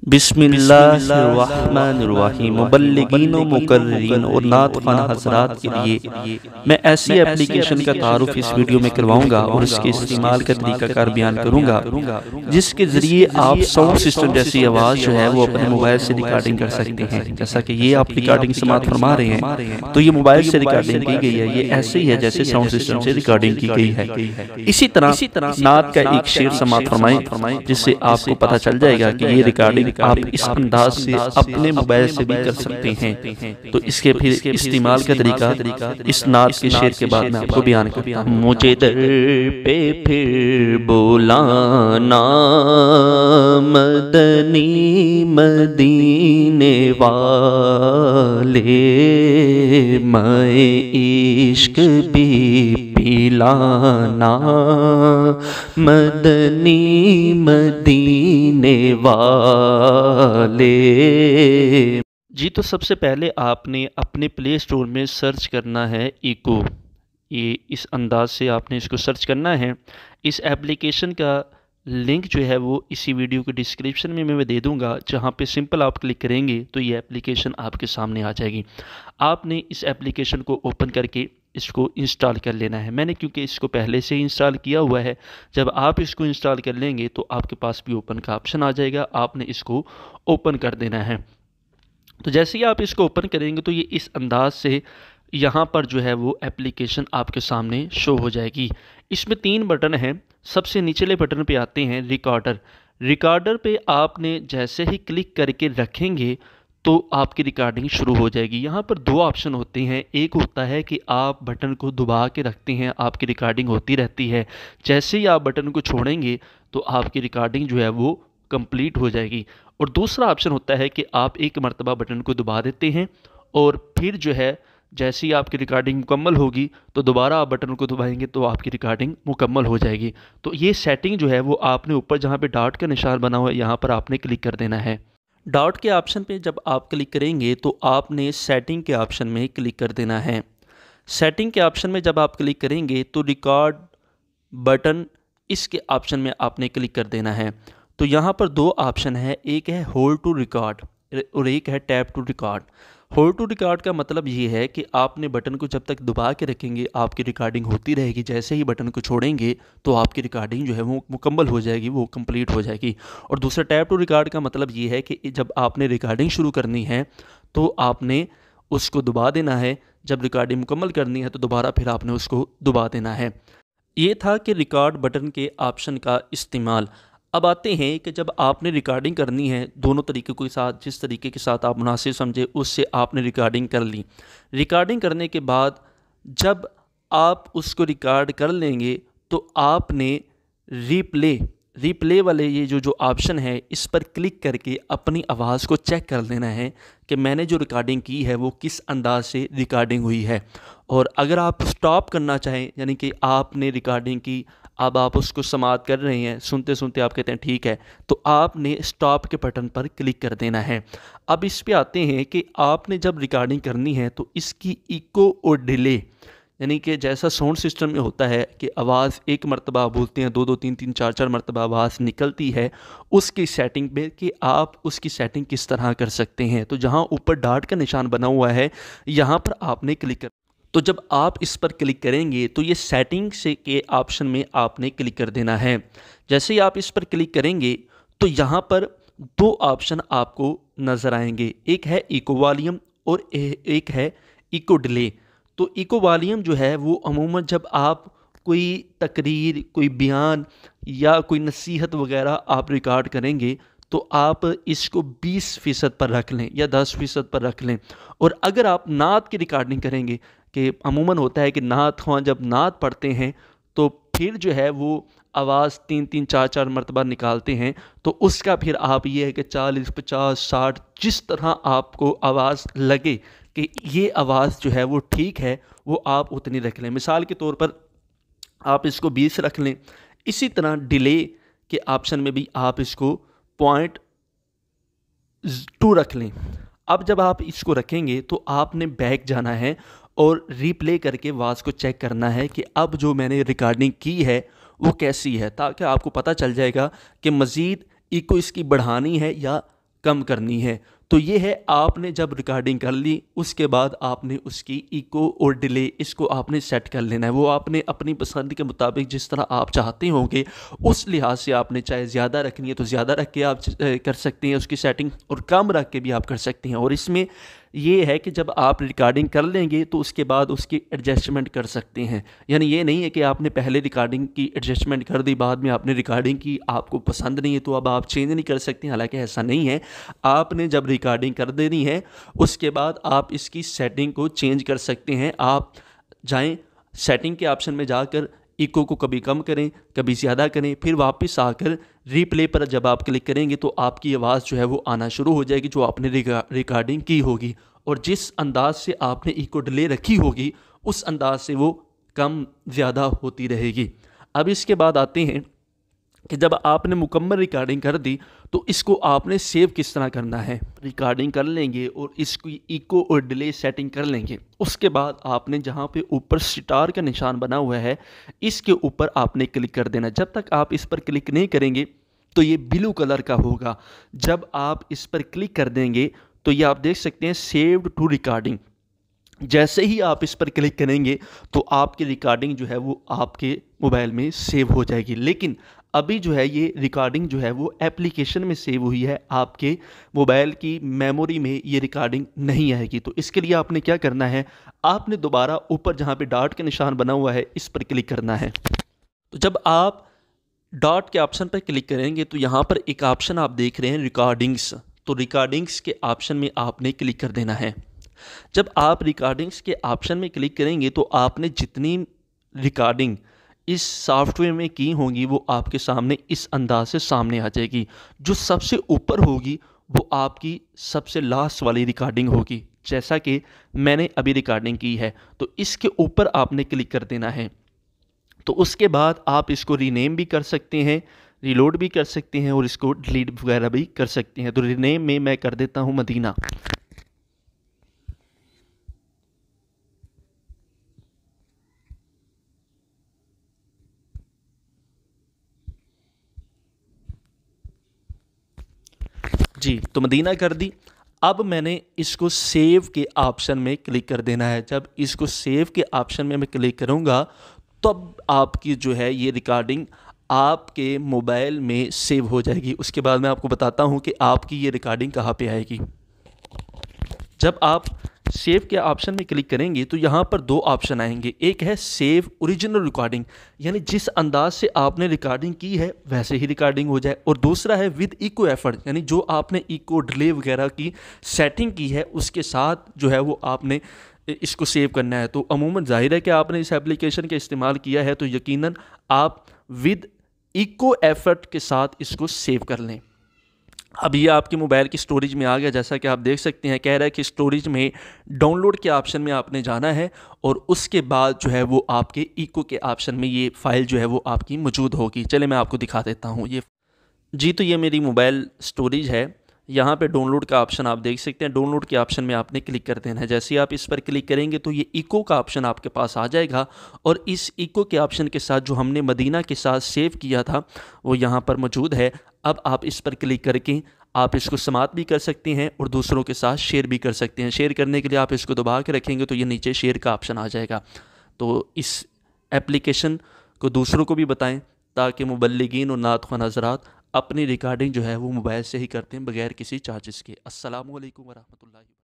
बिस्मिल्लाहिर्रहमानिर्रहीम। मुबल्लिगीन व मुकर्रिरीन और नात ख़ान हज़रात के लिए मैं ऐसी एप्लीकेशन का तारुफ इस वीडियो में करवाऊंगा और इसके इस्तेमाल का तरीक़ाकार बयान करूंगा जिसके ज़रिए आप साउंड सिस्टम जैसी आवाज़ जो है वो अपने मोबाइल से रिकॉर्डिंग कर सकते हैं। जैसा कि ये आप रिकॉर्डिंग समात फरमा रहे हैं तो ये मोबाइल से रिकॉर्डिंग की गई है, ये ऐसे ही है जैसे साउंड सिस्टम से रिकॉर्डिंग की गई है। इसी तरह नात का एक शेर समात फरमाएं जिससे आपको पता चल जाएगा कि ये रिकॉर्डिंग आप इस अंदाज से अपने मोबाइल से भी कर सकते हैं। तो इसके फिर इस्तेमाल का तरीका इस नात के शेर के बाद में आपको बयान करता हूँ। मुझे दर पे फिर बुलाना मदनी मदीने वाले, मैं इश्क भी पिलाना मदनी मदीने वाले। जी तो सबसे पहले आपने अपने प्ले स्टोर में सर्च करना है इको। ये इस अंदाज से आपने इसको सर्च करना है। इस एप्लीकेशन का लिंक जो है वो इसी वीडियो के डिस्क्रिप्शन में मैं दे दूंगा, जहाँ पे सिंपल आप क्लिक करेंगे तो ये एप्लीकेशन आपके सामने आ जाएगी। आपने इस एप्लीकेशन को ओपन करके इसको इंस्टॉल कर लेना है। मैंने क्योंकि इसको पहले से इंस्टॉल किया हुआ है, जब आप इसको इंस्टॉल कर लेंगे तो आपके पास भी ओपन का ऑप्शन आ जाएगा, आपने इसको ओपन कर देना है। तो जैसे ही आप इसको ओपन करेंगे तो ये इस अंदाज से यहाँ पर जो है वो एप्लीकेशन आपके सामने शो हो जाएगी। इसमें 3 बटन हैं। सबसे निचले बटन पे आते हैं रिकॉर्डर। रिकॉर्डर पे आपने जैसे ही क्लिक करके रखेंगे तो आपकी रिकॉर्डिंग शुरू हो जाएगी। यहाँ पर 2 ऑप्शन होते हैं। एक होता है कि आप बटन को दबा के रखते हैं, आपकी रिकॉर्डिंग होती रहती है। जैसे ही आप बटन को छोड़ेंगे तो आपकी रिकॉर्डिंग जो है वो कंप्लीट हो जाएगी। और दूसरा ऑप्शन होता है कि आप एक मरतबा बटन को दबा देते हैं और फिर जो है जैसे ही आपकी रिकॉर्डिंग मुकम्मल होगी तो दोबारा आप बटन को दबाएंगे तो आपकी रिकॉर्डिंग मुकम्मल हो जाएगी। तो ये सेटिंग जो है वो आपने ऊपर जहाँ पे डॉट का निशान बना हुआ है यहाँ पर आपने क्लिक कर देना है। डॉट के ऑप्शन पे जब आप क्लिक करेंगे तो आपने सेटिंग के ऑप्शन में क्लिक कर देना है। सेटिंग के ऑप्शन में जब आप क्लिक करेंगे तो रिकॉर्ड बटन इसके ऑप्शन में आपने क्लिक कर देना है। तो यहाँ पर 2 ऑप्शन है, एक है होल्ड टू रिकॉर्ड और एक है tap to record. Hold to record का मतलब ये है कि आपने बटन को जब तक दबा के रखेंगे आपकी रिकॉर्डिंग होती रहेगी, जैसे ही बटन को छोड़ेंगे तो आपकी रिकॉर्डिंग जो है वो मुकम्मल हो जाएगी, वो कंप्लीट हो जाएगी। और दूसरा टैप टू रिकॉर्ड का मतलब ये है कि जब आपने रिकॉर्डिंग शुरू करनी है तो आपने उसको दबा देना है, जब रिकॉर्डिंग मुकम्मल करनी है तो दोबारा फिर आपने उसको दबा देना है। ये था कि रिकॉर्ड बटन के ऑप्शन का इस्तेमाल। अब आते हैं कि जब आपने रिकॉर्डिंग करनी है दोनों तरीक़ों के साथ, जिस तरीके के साथ आप मुनासिब समझे उससे आपने रिकॉर्डिंग कर ली। रिकॉर्डिंग करने के बाद जब आप उसको रिकॉर्ड कर लेंगे तो आपने रिप्ले वाले ये जो ऑप्शन है इस पर क्लिक करके अपनी आवाज़ को चेक कर लेना है कि मैंने जो रिकॉर्डिंग की है वो किस अंदाज से रिकॉर्डिंग हुई है। और अगर आप स्टॉप करना चाहें, यानी कि आपने रिकॉर्डिंग की, अब आप उसको समाप्त कर रहे हैं, सुनते सुनते आप कहते हैं ठीक है, तो आपने स्टॉप के बटन पर क्लिक कर देना है। अब इस पे आते हैं कि आपने जब रिकॉर्डिंग करनी है तो इसकी इको और डिले, यानी कि जैसा साउंड सिस्टम में होता है कि आवाज़ एक मरतबा बोलते हैं 2-2 3-3 4-4 मरतबा आवाज़ निकलती है, उसकी सेटिंग पे कि आप उसकी सेटिंग किस तरह कर सकते हैं। तो जहाँ ऊपर डॉट का निशान बना हुआ है यहाँ पर आपने क्लिक कर, तो जब आप इस पर क्लिक करेंगे तो ये सेटिंग से के ऑप्शन में आपने क्लिक कर देना है। जैसे ही आप इस पर क्लिक करेंगे तो यहाँ पर 2 ऑप्शन आपको नज़र आएंगे, एक है इको वॉल्यूम और एक है इको डिले। तो इको वॉल्यूम जो है वो अमूमन जब आप कोई तकरीर, कोई बयान या कोई नसीहत वगैरह आप रिकॉर्ड करेंगे तो आप इसको 20% पर रख लें या 10% पर रख लें। और अगर आप नात की रिकॉर्डिंग करेंगे, कि अमूमन होता है कि नात ख़्वां जब नात पढ़ते हैं तो फिर जो है वो आवाज़ 3-3 4-4 मरतबा निकालते हैं, तो उसका फिर आप ये है कि 40 50 60 जिस तरह आपको आवाज़ लगे कि ये आवाज़ जो है वो ठीक है वो आप उतनी रख लें। मिसाल के तौर पर आप इसको 20 रख लें। इसी तरह डिले के ऑप्शन में भी आप इसको 0.2 रख लें। अब जब आप इसको रखेंगे तो आपने बैक जाना है और रिप्ले करके आवाज़ को चेक करना है कि अब जो मैंने रिकॉर्डिंग की है वो कैसी है, ताकि आपको पता चल जाएगा कि मज़ीद इको इसकी बढ़ानी है या कम करनी है। तो ये है, आपने जब रिकॉर्डिंग कर ली उसके बाद आपने उसकी इको और डिले इसको आपने सेट कर लेना है। वो आपने अपनी पसंद के मुताबिक जिस तरह आप चाहते होंगे उस लिहाज से आपने, चाहे ज़्यादा रखनी है तो ज़्यादा रख के आप कर सकते हैं उसकी सेटिंग, और कम रख के भी आप कर सकते हैं। और इसमें ये है कि जब आप रिकॉर्डिंग कर लेंगे तो उसके बाद उसकी एडजस्टमेंट कर सकते हैं। यानी ये नहीं है कि आपने पहले रिकॉर्डिंग की एडजस्टमेंट कर दी, बाद में आपने रिकॉर्डिंग की, आपको पसंद नहीं है तो अब आप चेंज नहीं कर सकते। हालांकि ऐसा नहीं है, आपने जब रिकॉर्डिंग कर देनी है उसके बाद आप इसकी सेटिंग को चेंज कर सकते हैं। आप जाएं सेटिंग के ऑप्शन में जाकर इको को कभी कम करें, कभी ज़्यादा करें, फिर वापस आकर रीप्ले पर जब आप क्लिक करेंगे तो आपकी आवाज़ जो है वो आना शुरू हो जाएगी जो आपने रिकॉर्डिंग की होगी, और जिस अंदाज से आपने इको डिले रखी होगी उस अंदाज से वो कम ज़्यादा होती रहेगी। अब इसके बाद आते हैं कि जब आपने मुकम्मल रिकॉर्डिंग कर दी तो इसको आपने सेव किस तरह करना है। रिकॉर्डिंग कर लेंगे और इसकी इको और डिले सेटिंग कर लेंगे, उसके बाद आपने जहाँ पे ऊपर स्टार का निशान बना हुआ है इसके ऊपर आपने क्लिक कर देना। जब तक आप इस पर क्लिक नहीं करेंगे तो ये ब्लू कलर का होगा। जब आप इस पर क्लिक कर देंगे तो ये आप देख सकते हैं सेव्ड टू रिकॉर्डिंग। जैसे ही आप इस पर क्लिक करेंगे तो आपकी रिकॉर्डिंग जो है वो आपके मोबाइल में सेव हो जाएगी। लेकिन अभी जो है ये रिकॉर्डिंग जो है वो एप्लीकेशन में सेव हुई है, आपके मोबाइल की मेमोरी में ये रिकॉर्डिंग नहीं आएगी। तो इसके लिए आपने क्या करना है, आपने दोबारा ऊपर जहाँ पे डॉट का निशान बना हुआ है इस पर क्लिक करना है। तो जब आप डॉट के ऑप्शन पर क्लिक करेंगे तो यहाँ पर एक ऑप्शन आप देख रहे हैं रिकॉर्डिंग्स, तो रिकॉर्डिंग्स के ऑप्शन में आपने क्लिक कर देना है। जब आप रिकॉर्डिंग्स के ऑप्शन में क्लिक करेंगे तो आपने जितनी रिकॉर्डिंग इस सॉफ्टवेयर में की होंगी वो आपके सामने इस अंदाज से सामने आ जाएगी। जो सबसे ऊपर होगी वो आपकी सबसे लास्ट वाली रिकॉर्डिंग होगी, जैसा कि मैंने अभी रिकॉर्डिंग की है। तो इसके ऊपर आपने क्लिक कर देना है। तो उसके बाद आप इसको रीनेम भी कर सकते हैं, रीलोड भी कर सकते हैं और इसको डिलीट वगैरह भी कर सकते हैं। तो रीनेम में मैं कर देता हूँ मदीना। जी, तो मदीना कर दी। अब मैंने इसको सेव के ऑप्शन में क्लिक कर देना है। जब इसको सेव के ऑप्शन में मैं क्लिक करूँगा तब आपकी जो है ये रिकॉर्डिंग आपके मोबाइल में सेव हो जाएगी। उसके बाद मैं आपको बताता हूँ कि आपकी ये रिकॉर्डिंग कहाँ पे आएगी। जब आप सेव के ऑप्शन में क्लिक करेंगे तो यहाँ पर दो ऑप्शन आएंगे। एक है सेव ओरिजिनल रिकॉर्डिंग, यानी जिस अंदाज से आपने रिकॉर्डिंग की है वैसे ही रिकॉर्डिंग हो जाए, और दूसरा है विद इको एफर्ट, यानी जो आपने इको डिले वगैरह की सेटिंग की है उसके साथ जो है वो आपने इसको सेव करना है। तो अमूमन जाहिर है कि आपने इस एप्लीकेशन का इस्तेमाल किया है तो यकीनन आप विद इको एफर्ट के साथ इसको सेव कर लें। अब ये आपके मोबाइल की स्टोरेज में आ गया, जैसा कि आप देख सकते हैं कह रहा है कि स्टोरेज में डाउनलोड के ऑप्शन में आपने जाना है और उसके बाद जो है वो आपके इको के ऑप्शन में ये फ़ाइल जो है वो आपकी मौजूद होगी। चले मैं आपको दिखा देता हूँ ये। जी, तो ये मेरी मोबाइल स्टोरेज है। यहाँ पे डाउनलोड का ऑप्शन आप देख सकते हैं। डाउनलोड के ऑप्शन में आपने क्लिक कर देना है। जैसे ही आप इस पर क्लिक करेंगे तो ये इको का ऑप्शन आपके पास आ जाएगा, और इस इको के ऑप्शन के साथ जो हमने मदीना के साथ सेव किया था वो यहाँ पर मौजूद है। अब आप इस पर क्लिक करके आप इसको समाप्त भी कर सकते हैं और दूसरों के साथ शेयर भी कर सकते हैं। शेयर करने के लिए आप इसको दबा के रखेंगे तो ये नीचे शेयर का ऑप्शन आ जाएगा। तो इस एप्लीकेशन को दूसरों को भी बताएं ताकि मुबल्लिगीन और नातख़्वाह हज़रात अपनी रिकॉर्डिंग जो है वो मोबाइल से ही करते हैं बगैर किसी चार्जेस के। अस्सलामु अलैकुम वरहमतुल्लाहि।